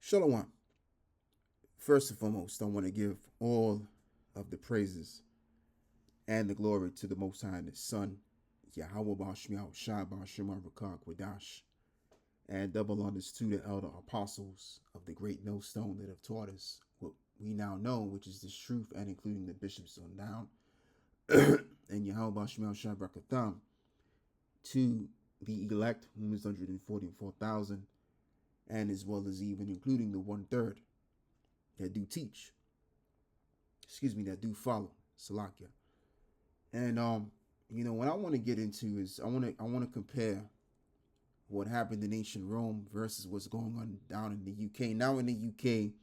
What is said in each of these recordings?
Shalom. First and foremost, I want to give all of the praises and the glory to the Most High and His Son, Yahweh Bashmiel Shai Bashimar Rakak Wadash, and double honors to the elder apostles of the great millstone that have taught us what we now know, which is this truth, and including the bishops on down, and Yahweh Bashmiel Shai Rakatham, to the elect, whom is 144,000, and as well as even including the 1/3 that do teach, that do follow Salakia. And what I want to get into is I want to compare what happened in ancient Rome versus what's going on down in the UK. Now in the UK,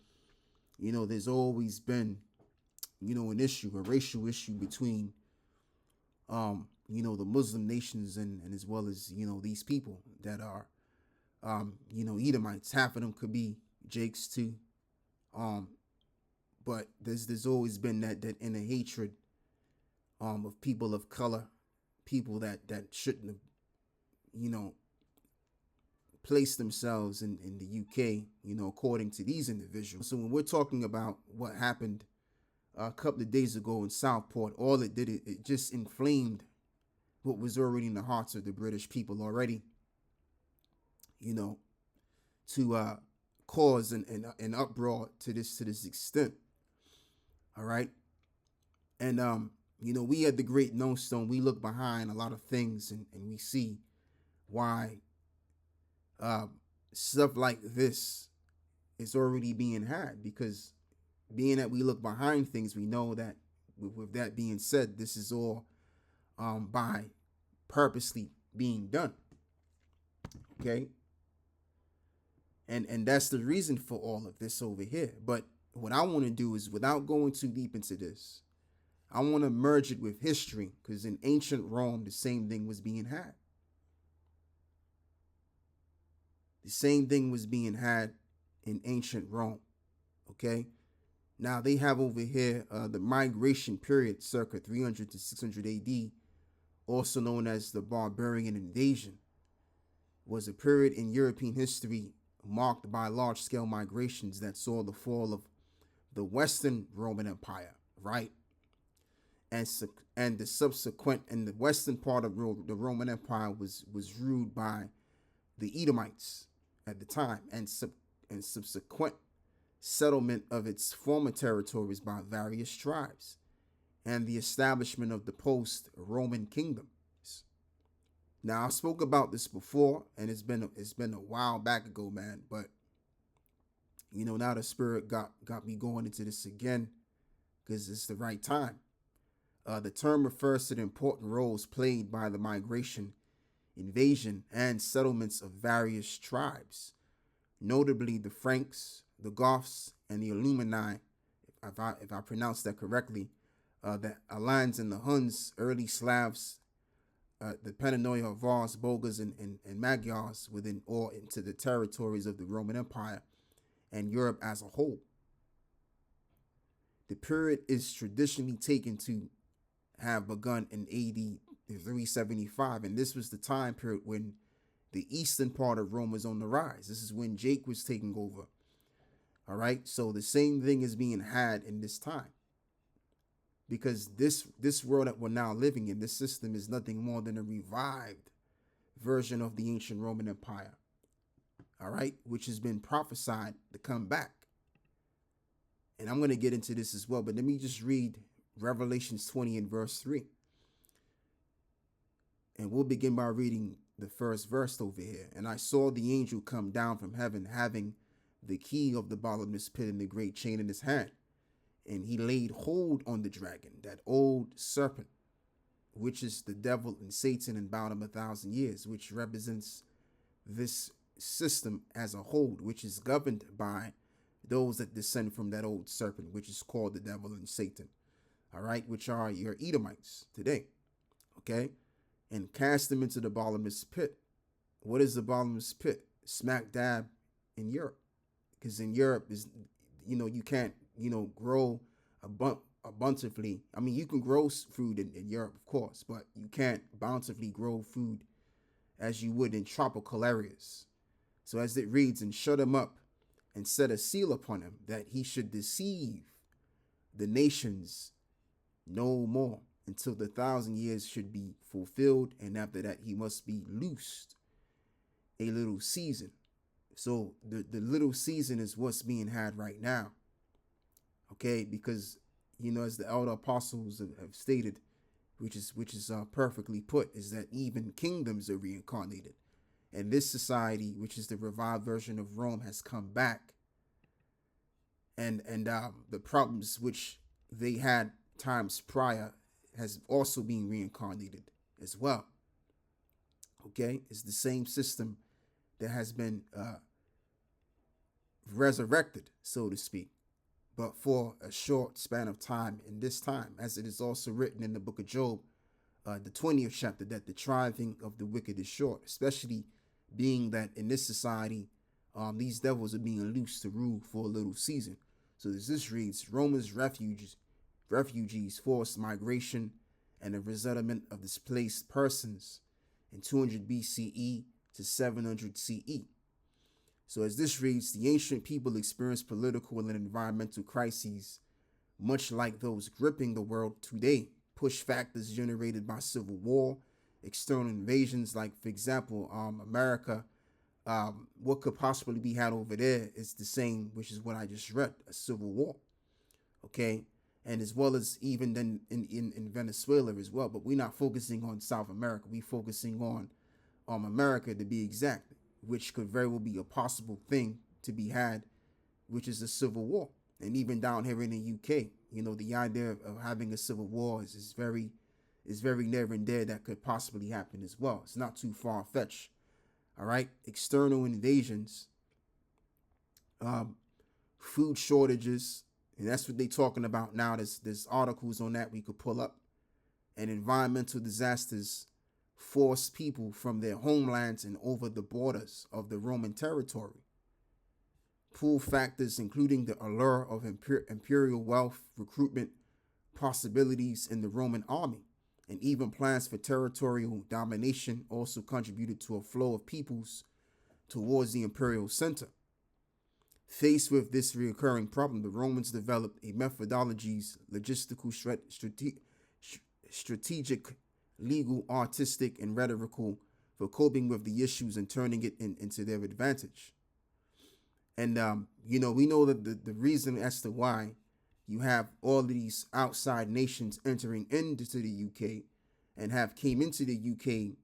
there's always been, an issue, a racial issue between the Muslim nations and as well as, these people that are Edomites. Half of them could be Jakes too. But there's always been that inner hatred of people of color, people that shouldn't have, placed themselves in the UK, according to these individuals. So when we're talking about what happened a couple of days ago in Southport, all it did, it just inflamed what was already in the hearts of the British people already, to cause an uproar to this extent. All right. And we at the Great Millstone, we look behind a lot of things and we see why stuff like this is already being had, because being that we look behind things, we know that with that being said, this is all by purposely being done. Okay. And that's the reason for all of this over here. But what I want to do is, without going too deep into this, I want to merge it with history, because in ancient Rome, the same thing was being had. The same thing was being had in ancient Rome. Okay. Now they have over here the migration period, circa 300 to 600 AD, also known as the barbarian invasion, was a period in European history marked by large-scale migrations that saw the fall of the Western Roman Empire, right? And the subsequent, and the western part of the Roman Empire was ruled by the Edomites at the time, and subsequent settlement of its former territories by various tribes, and the establishment of the post-Roman kingdoms. Now I spoke about this before, and it's been a while back ago, man. But now the Spirit got me going into this again, because it's the right time. The term refers to the important roles played by the migration, invasion, and settlements of various tribes, notably the Franks, the Goths, and the Illumini, if I pronounce that correctly, the Alans and the Huns, early Slavs, the Pannonia, Avars, Bulgars, and Magyars within or into the territories of the Roman Empire and Europe as a whole. The period is traditionally taken to have begun in AD 375, and this was the time period when the eastern part of Rome was on the rise. This is when Jake was taking over. All right, so the same thing is being had in this time, because this world that we're now living in, this system, is nothing more than a revived version of the ancient Roman Empire. All right, which has been prophesied to come back. And I'm going to get into this as well, but let me just read Revelations 20 and verse 3. And we'll begin by reading the first verse over here. And I saw the angel come down from heaven, having the key of the bottomless pit and the great chain in his hand. And he laid hold on the dragon, that old serpent, which is the devil and Satan, and bound him 1,000 years, which represents this system as a whole, which is governed by those that descend from that old serpent, which is called the devil and Satan. All right, which are your Edomites today. Okay, and cast them into the bottomless pit. What is the bottomless pit? Smack dab in Europe, because in Europe is, you can't, grow bountifully. I mean, you can grow food in Europe, of course, but you can't bountifully grow food as you would in tropical areas. So as it reads, and shut them up and set a seal upon him, that he should deceive the nations no more, until the 1,000 years should be fulfilled, and after that he must be loosed a little season. So the little season is what's being had right now. Okay, because as the elder apostles have stated, which is perfectly put, is that even kingdoms are reincarnated, and this society, which is the revived version of Rome, has come back, and the problems which they had times prior has also been reincarnated as well. Okay, it's the same system that has been resurrected, so to speak, but for a short span of time in this time, as it is also written in the book of Job, the 20th chapter, that the triumphing of the wicked is short, especially being that in this society, these devils are being loosed to rule for a little season. So as this reads, Romans refugees forced migration and the resettlement of displaced persons in 200 BCE to 700 CE. So as this reads, the ancient people experienced political and environmental crises, much like those gripping the world today. Push factors generated by civil war, external invasions, like, for example, America, what could possibly be had over there is the same, which is what I just read, a civil war. Okay, and as well as even then in Venezuela as well. But we're not focusing on South America. We're focusing on America, to be exact, which could very well be a possible thing to be had, which is a civil war. And even down here in the UK, the idea of having a civil war is very near and dear. That could possibly happen as well. It's not too far-fetched. All right, external invasions, food shortages, and that's what they're talking about now. There's articles on that we could pull up. And environmental disasters force people from their homelands and over the borders of the Roman territory. Pull factors including the allure of imperial wealth, recruitment possibilities in the Roman army, and even plans for territorial domination also contributed to a flow of peoples towards the imperial center. Faced with this recurring problem, the Romans developed a methodologies, logistical, strategic, legal, artistic, and rhetorical for coping with the issues and turning it into their advantage. And, we know that the reason as to why you have all of these outside nations entering into the UK and have came into the UK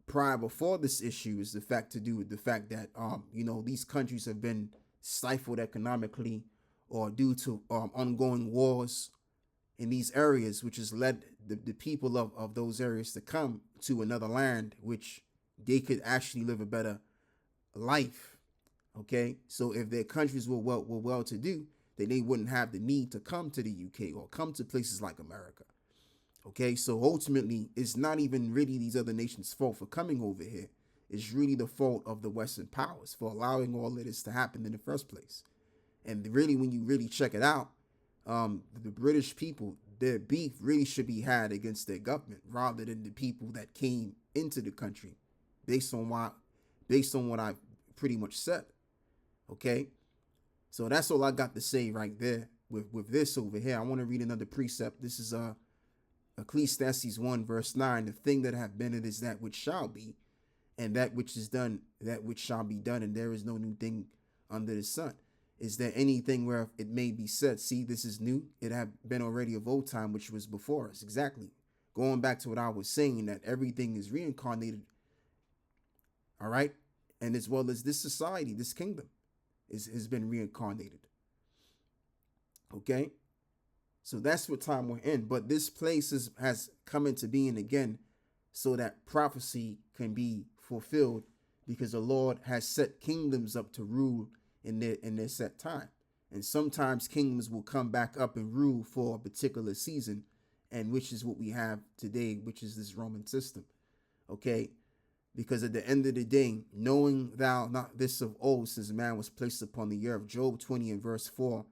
prior before this issue is the fact to do with the fact that, these countries have been stifled economically or due to ongoing wars in these areas, which has led the people of those areas to come to another land, which they could actually live a better life. Okay, so if their countries were well to do, then they wouldn't have the need to come to the UK or come to places like America. Okay, so ultimately, it's not even really these other nations' fault for coming over here. It's really the fault of the Western powers for allowing all of this to happen in the first place. And really, when you really check it out, the British people, their beef really should be had against their government rather than the people that came into the country, based on what I pretty much said. Okay, so that's all I got to say right there with this over here. I want to read another precept. This is Ecclesiastes 1 verse 9. The thing that hath been, it is that which shall be, and that which is done, that which shall be done, and there is no new thing under the sun. Is there anything where it may be said, see, this is new? It had been already of old time, which was before us. Exactly. Going back to what I was saying, that everything is reincarnated. All right. And as well as this society, this kingdom has been reincarnated. Okay. So that's what time we're in. But this place has come into being again so that prophecy can be fulfilled, because the Lord has set kingdoms up to rule in their set time. And sometimes kingdoms will come back up and rule for a particular season, and which is what we have today, which is this Roman system. Okay. Because at the end of the day, knowing thou not this of old, since man was placed upon the earth, Job 20 and verse 4,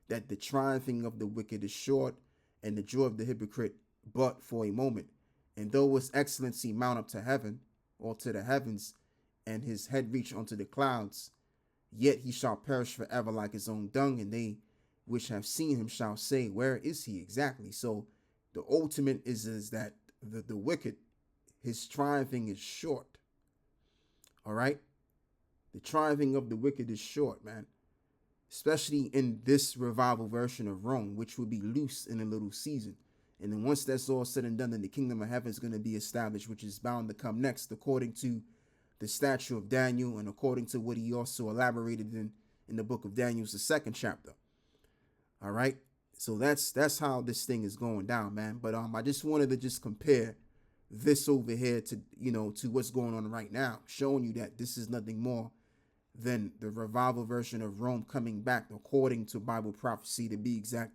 that the triumphing of the wicked is short, and the joy of the hypocrite but for a moment. And though his excellency mount up to heaven, or to the heavens, and his head reach unto the clouds, Yet he shall perish forever like his own dung, and they which have seen him shall say, where is he? Exactly. So the ultimate is that the wicked, his triumphing is short. All right? The triumphing of the wicked is short, man. Especially in this revival version of Rome, which will be loose in a little season. And then once that's all said and done, then the kingdom of heaven is going to be established, which is bound to come next, according to the statue of Daniel and according to what he also elaborated in the book of Daniel's the second chapter. All right. So that's how this thing is going down, man. But I just wanted to just compare this over here to, to what's going on right now, showing you that this is nothing more than the revival version of Rome coming back according to Bible prophecy, to be exact,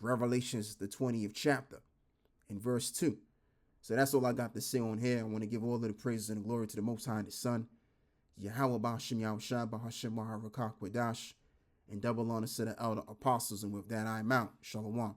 Revelations, the 20th chapter in verse 2. So that's all I got to say on here. I want to give all of the praises and glory to the Most High and the Son, Yahweh Bashim Yahushua Bahashim Maharakak Wadash, and double honor to the elder apostles. And with that, I'm out. Shalom.